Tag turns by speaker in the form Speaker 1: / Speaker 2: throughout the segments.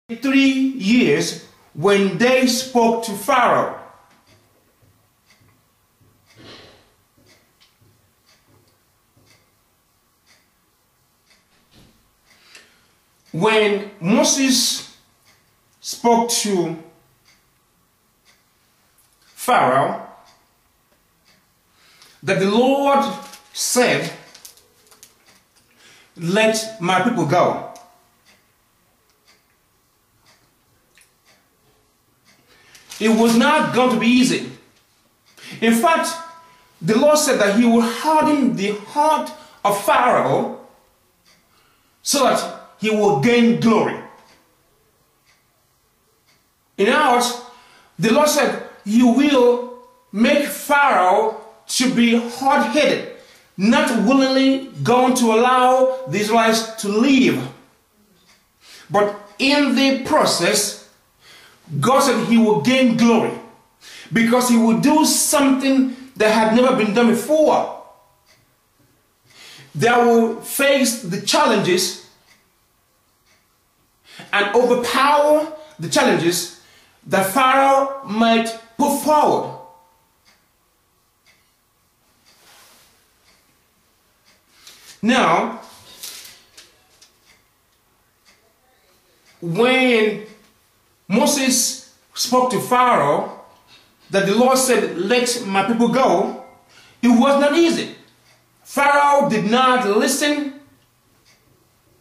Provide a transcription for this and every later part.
Speaker 1: 3 years when they spoke to Pharaoh. When Moses spoke to Pharaoh, that the Lord said, "Let my people go." It was not going to be easy. In fact, the Lord said that he would harden the heart of Pharaoh so that he will gain glory. In other words, the Lord said he will make Pharaoh to be hard-headed, not willingly going to allow the Israelites to leave. But in the process, God said he will gain glory because he will do something that had never been done before. They will face the challenges and overpower the challenges that Pharaoh might put forward. Now, when Moses spoke to Pharaoh that the Lord said, "Let my people go," it was not easy. Pharaoh did not listen.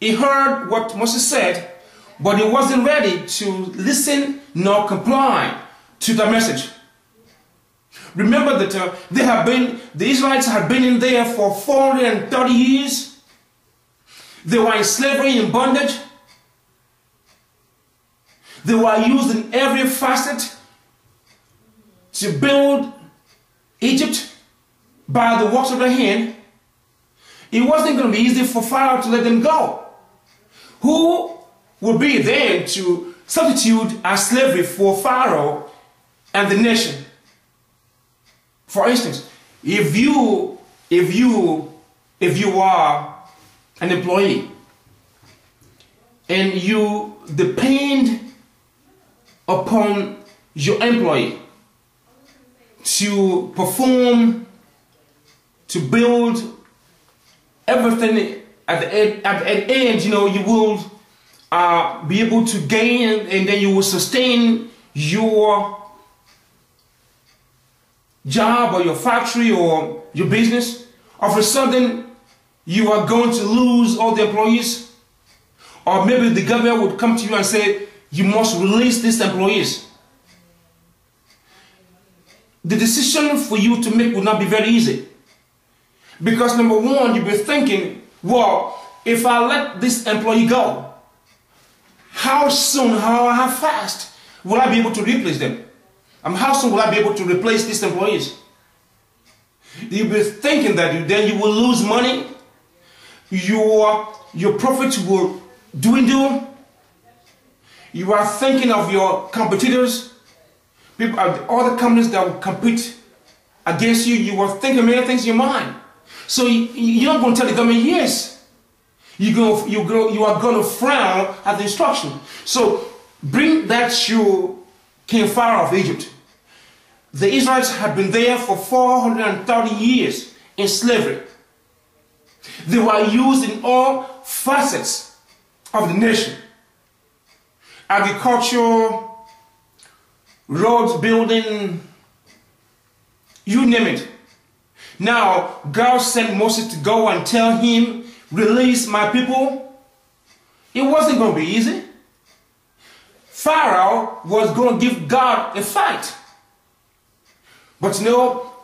Speaker 1: He heard what Moses said, but he wasn't ready to listen nor comply to the message. Remember that the Israelites had been in there for 430 years. They were in slavery, in bondage. They were used in every facet to build Egypt by the works of their hand. It wasn't going to be easy for Pharaoh to let them go. Who would be there to substitute as slavery for Pharaoh and the nation? For instance, if you are an employee and you depend upon your employee to perform, to build everything at the end, you will be able to gain, and then you will sustain your job or your factory or your business. All of a sudden, you are going to lose all the employees, or maybe the government would come to you and say, "You must release these employees." The decision for you to make would not be very easy. Because number one, you'll be thinking, well, if I let this employee go, how soon, how fast will I be able to replace them? How soon will I be able to replace these employees? You'll be thinking that then you will lose money, your profits will dwindle. You are thinking of your competitors, people, other companies that will compete against you. You are thinking many things in your mind. So you're not going to tell the government yes. You are going to frown at the instruction. So bring that to King Pharaoh of Egypt. The Israelites had been there for 430 years in slavery. They were used in all facets of the nation. Agriculture, roads building, you name it. Now, God sent Moses to go and tell him, "Release my people." It wasn't going to be easy. Pharaoh was going to give God a fight. But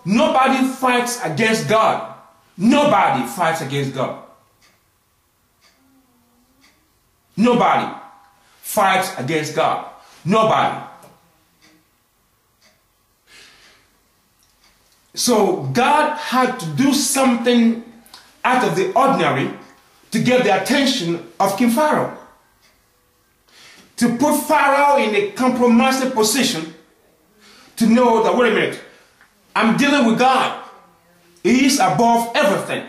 Speaker 1: nobody fights against God. Nobody fights against God. Nobody fights against God. Nobody. So God had to do something out of the ordinary to get the attention of King Pharaoh. To put Pharaoh in a compromising position to know that, wait a minute, I'm dealing with God. He is above everything.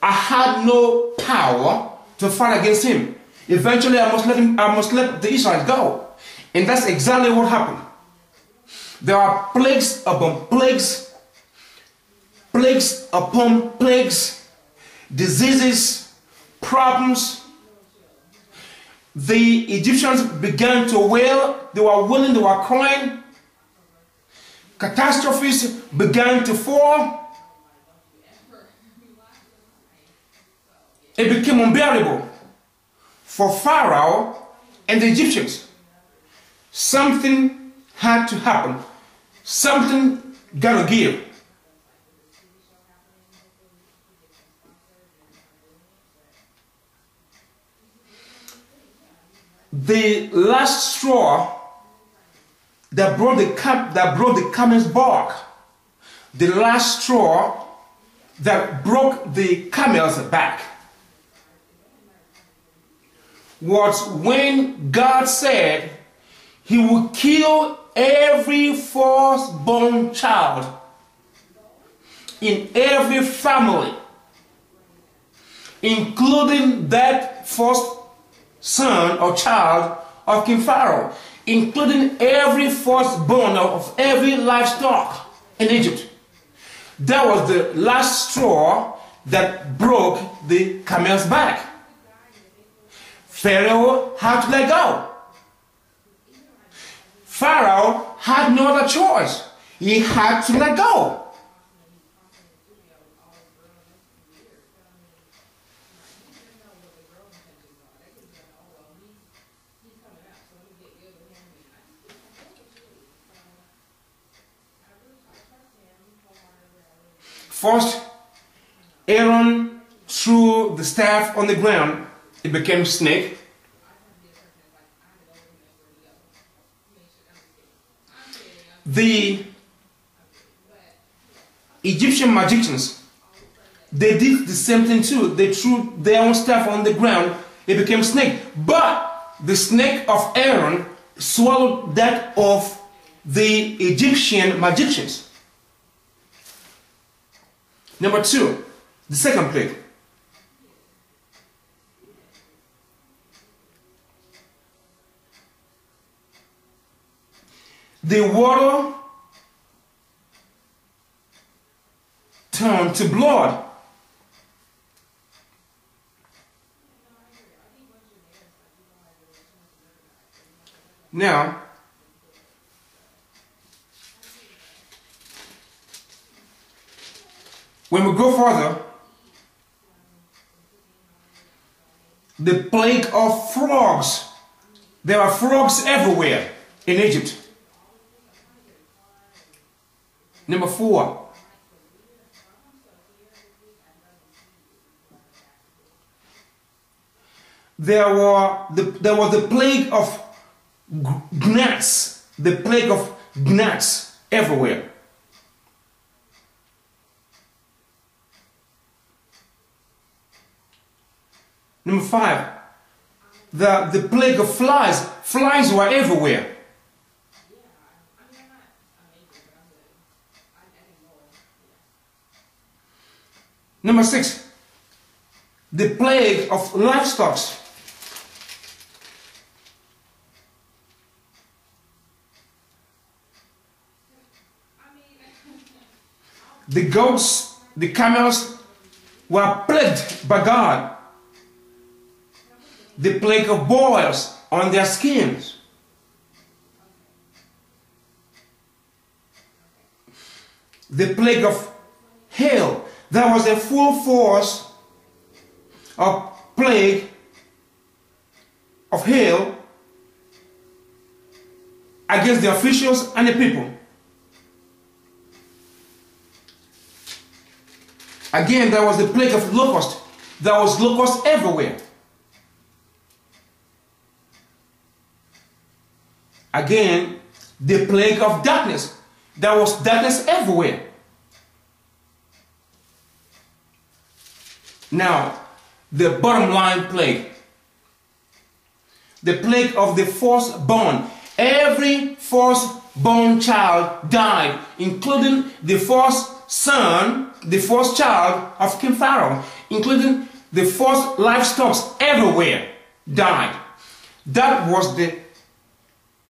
Speaker 1: I had no power to fight against him. Eventually, I must let the Israelites go. And that's exactly what happened. There are plagues upon plagues, plagues upon plagues, diseases, problems. The Egyptians began to wail. They were wailing, they were crying. Catastrophes began to fall. It became unbearable for Pharaoh and the Egyptians. Something had to happen. Something got to give. The last straw that broke the camel's back, the last straw that broke the camel's back, was when God said He will kill every firstborn child in every family, including that first son or child of King Pharaoh, including every firstborn of every livestock in Egypt. That was the last straw that broke the camel's back. Pharaoh had to let go. Pharaoh had no other choice. He had to let go. First, Aaron threw the staff on the ground. It became a snake. The Egyptian magicians, they did the same thing too. They threw their own staff on the ground. It became a snake. But the snake of Aaron swallowed that of the Egyptian magicians. Number two, the second plague. The water turned to blood. Now, when we go further, the plague of frogs. There are frogs everywhere in Egypt. Number four, there was the plague of gnats. The plague of gnats everywhere. Number five, the plague of flies. Flies were everywhere. Number six, the plague of livestock. The goats, the camels were plagued by God. The plague of boils on their skins. The plague of hail. There was a full force of plague of hail against the officials and the people. Again, there was the plague of locust. There was locust everywhere. Again, the plague of darkness. There was darkness everywhere. Now, the bottom line plague. The plague of the firstborn. Every firstborn child died, including the first son, the first child of King Pharaoh, including the first livestock everywhere. died. That was the